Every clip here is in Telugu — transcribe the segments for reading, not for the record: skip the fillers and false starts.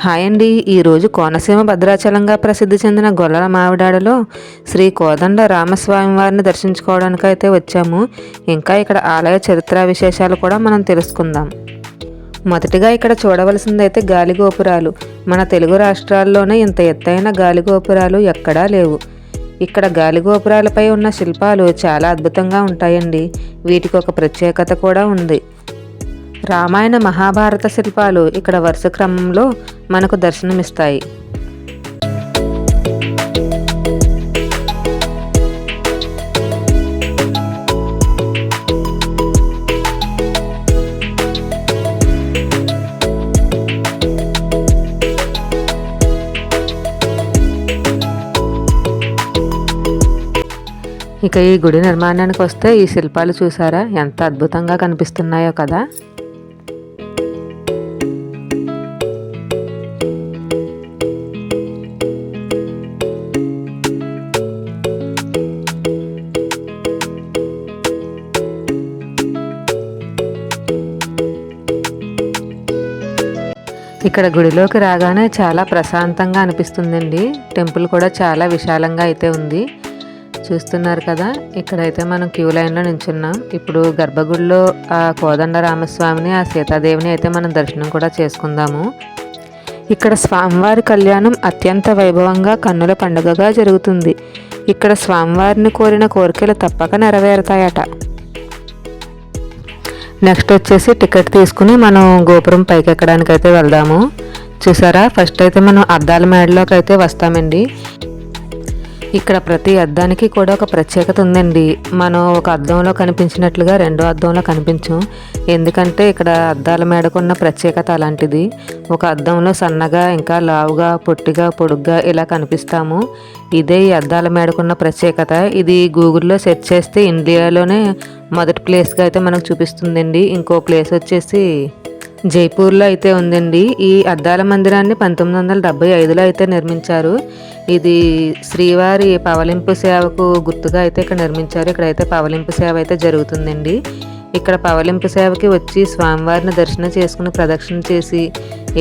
హాయ్ అండి. ఈరోజు కోనసీమ భద్రాచలంగా ప్రసిద్ధి చెందిన గొల్లల మావిడాడలో శ్రీ కోదండ రామస్వామి వారిని దర్శించుకోవడానికి అయితే వచ్చాము. ఇంకా ఇక్కడ ఆలయ చరిత్ర విశేషాలు కూడా మనం తెలుసుకుందాం. మొదటిగా ఇక్కడ చూడవలసిందైతే గాలిగోపురాలు. మన తెలుగు రాష్ట్రాల్లోనే ఇంత ఎత్తైన గాలిగోపురాలు ఎక్కడా లేవు. ఇక్కడ గాలిగోపురాలపై ఉన్న శిల్పాలు చాలా అద్భుతంగా ఉంటాయండి. వీటికి ఒక ప్రత్యేకత కూడా ఉంది. రామాయణ మహాభారత శిల్పాలు ఇక్కడ వరుస క్రమంలో మనకు దర్శనమిస్తాయి. ఇక ఈ గుడి నిర్మాణానికి వస్తే ఈ శిల్పాలు చూసారా ఎంత అద్భుతంగా కనిపిస్తున్నాయో కదా. ఇక్కడ గుడిలోకి రాగానే చాలా ప్రశాంతంగా అనిపిస్తుందండి. టెంపుల్ కూడా చాలా విశాలంగా అయితే ఉంది. చూస్తున్నారు కదా, ఇక్కడైతే మనం క్యూ లైన్లో నించున్నాం. ఇప్పుడు గర్భగుడిలో ఆ కోదండ రామస్వామిని, ఆ సీతాదేవిని అయితే మనం దర్శనం కూడా చేసుకుందాము. ఇక్కడ స్వామివారి కళ్యాణం అత్యంత వైభవంగా కన్నుల పండుగగా జరుగుతుంది. ఇక్కడ స్వామివారిని కోరిన కోరికలు తప్పక నెరవేరుతాయట. నెక్స్ట్ వచ్చేసి టికెట్ తీసుకుని మనం గోపురం పైకి ఎక్కడానికి అయితే వెళ్దాము. చూసారా, ఫస్ట్ అయితే మనం అద్దాల మేడలోకి అయితే వస్తామండి. ఇక్కడ ప్రతి అద్దానికి కూడా ఒక ప్రత్యేకత ఉందండి. మనం ఒక అద్దంలో కనిపించినట్లుగా రెండో అద్దంలో కనిపించం. ఎందుకంటే ఇక్కడ అద్దాల మేడకున్న ప్రత్యేకత అలాంటిది. ఒక అద్దంలో సన్నగా, ఇంకా లావుగా, పొట్టిగా, పొడుగ్గా ఇలా కనిపిస్తాము. ఇదే ఈ అద్దాల మేడకున్న ప్రత్యేకత. ఇది గూగుల్లో సెర్చ్ చేస్తే ఇండియాలోనే మొదటి ప్లేస్గా అయితే మనకు చూపిస్తుందండి. ఇంకో ప్లేస్ వచ్చేసి జైపూర్లో అయితే ఉందండి. ఈ అద్దాల మందిరాన్ని 1975లో అయితే నిర్మించారు. ఇది శ్రీవారి పవలింపు సేవకు గుర్తుగా అయితే ఇక్కడ నిర్మించారు. ఇక్కడైతే పవలింపు సేవ అయితే జరుగుతుందండి. ఇక్కడ పవలింపు సేవకి వచ్చి స్వామివారిని దర్శనం చేసుకుని ప్రదక్షిణ చేసి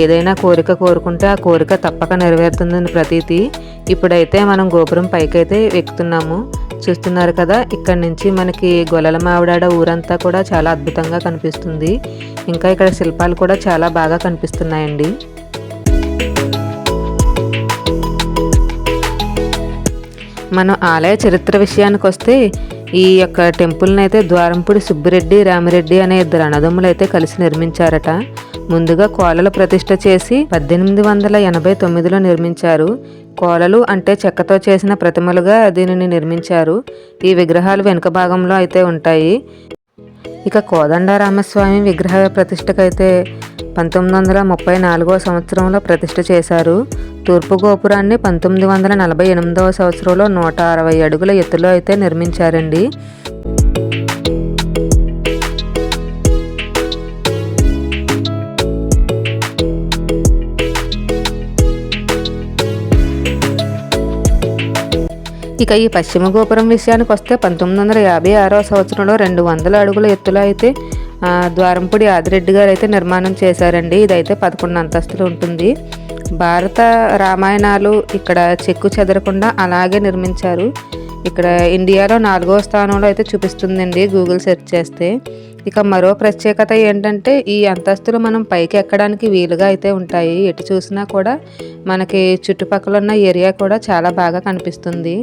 ఏదైనా కోరిక కోరుకుంటే ఆ కోరిక తప్పక నెరవేరుతుందని ప్రతీతి. ఇప్పుడైతే మనం గోపురం పైకైతే ఎక్కుతున్నాము. చూస్తున్నారు కదా, ఇక్కడ నుంచి మనకి గొల్లల మావిడాడ ఊరంతా కూడా చాలా అద్భుతంగా కనిపిస్తుంది. ఇంకా ఇక్కడ శిల్పాలు కూడా చాలా బాగా కనిపిస్తున్నాయండి. మనం ఆలయ చరిత్ర విషయానికి వస్తే ఈ యొక్క టెంపుల్ని అయితే ద్వారంపూడి సుబ్బిరెడ్డి, రామిరెడ్డి అనే ఇద్దరు అన్నదమ్ములు అయితే కలిసి నిర్మించారట. ముందుగా కోలల ప్రతిష్ఠ చేసి 1889లో నిర్మించారు. కోలలు అంటే చెక్కతో చేసిన ప్రతిమలుగా దీనిని నిర్మించారు. ఈ విగ్రహాలు వెనుక భాగంలో అయితే ఉంటాయి. ఇక కోదండ రామస్వామి విగ్రహ ప్రతిష్టకైతే 1934వ సంవత్సరంలో ప్రతిష్ఠ చేశారు. తూర్పు గోపురాన్ని 1948వ సంవత్సరంలో 160 అడుగుల ఎత్తులో అయితే నిర్మించారండి. ఇక ఈ పశ్చిమ గోపురం విషయానికి వస్తే 1956వ సంవత్సరంలో 200 అడుగుల ఎత్తులో అయితే ద్వారంపూడి ఆదిరెడ్డి గారు అయితే నిర్మాణం చేశారండి. ఇదైతే 11 అంతస్తులు ఉంటుంది. భారత రామాయణాలు ఇక్కడ చెక్కు చెదరకుండా అలాగే నిర్మించారు. ఇక్కడ ఇండియాలో 4వ స్థానంలో అయితే చూపిస్తుందండి గూగుల్ సెర్చ్ చేస్తే. ఇక మరో ప్రత్యేకత ఏంటంటే ఈ అంతస్తులు మనం పైకి ఎక్కడానికి వీలుగా అయితే ఉంటాయి. ఎటు చూసినా కూడా మనకి చుట్టుపక్కల ఉన్న ఏరియా కూడా చాలా బాగా కనిపిస్తుంది.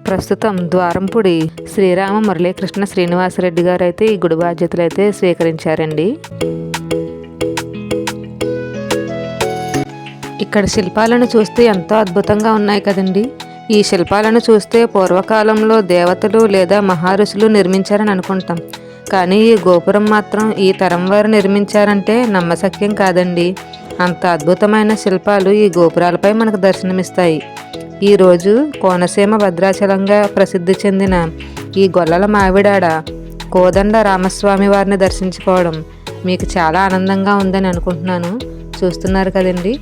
ప్రస్తుతం ద్వారంపూడి శ్రీరామ మురళీకృష్ణ శ్రీనివాసరెడ్డి గారు అయితే ఈ గుడి బాధ్యతలు అయితే స్వీకరించారండి. ఇక్కడ శిల్పాలను చూస్తే ఎంతో అద్భుతంగా ఉన్నాయి కదండి. ఈ శిల్పాలను చూస్తే పూర్వకాలంలో దేవతలు లేదా మహర్షులు నిర్మించారని అనుకుంటాం. కానీ ఈ గోపురం మాత్రం ఈ తరం వారు నిర్మించారంటే నమ్మశక్యం కాదండి. అంత అద్భుతమైన శిల్పాలు ఈ గోపురాలపై మనకు దర్శనమిస్తాయి. ఈరోజు కోనసీమ భద్రాచలంగా ప్రసిద్ధి చెందిన ఈ గొల్లల మావిడాడ కోదండ రామస్వామి వారిని దర్శించుకోవడం మీకు చాలా ఆనందంగా ఉందని అనుకుంటున్నాను. చూస్తున్నారు కదండి,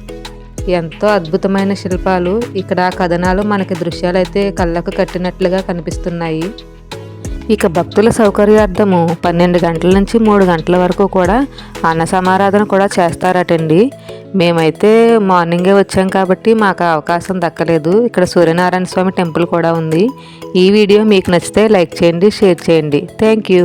ఎంతో అద్భుతమైన శిల్పాలు. ఇక్కడ కథనాలు మనకి దృశ్యాలు అయితే కళ్ళకు కట్టినట్లుగా కనిపిస్తున్నాయి. ఇక భక్తుల సౌకర్యార్థము 12 గంటల నుంచి 3 గంటల వరకు కూడా అన్న సమారాధన కూడా చేస్తారటండి. మేమైతే మార్నింగే వచ్చాం కాబట్టి మాకు అవకాశం దక్కలేదు. ఇక్కడ సూర్యనారాయణ స్వామి టెంపుల్ కూడా ఉంది. ఈ వీడియో మీకు నచ్చితే లైక్ చేయండి, షేర్ చేయండి. Thank you.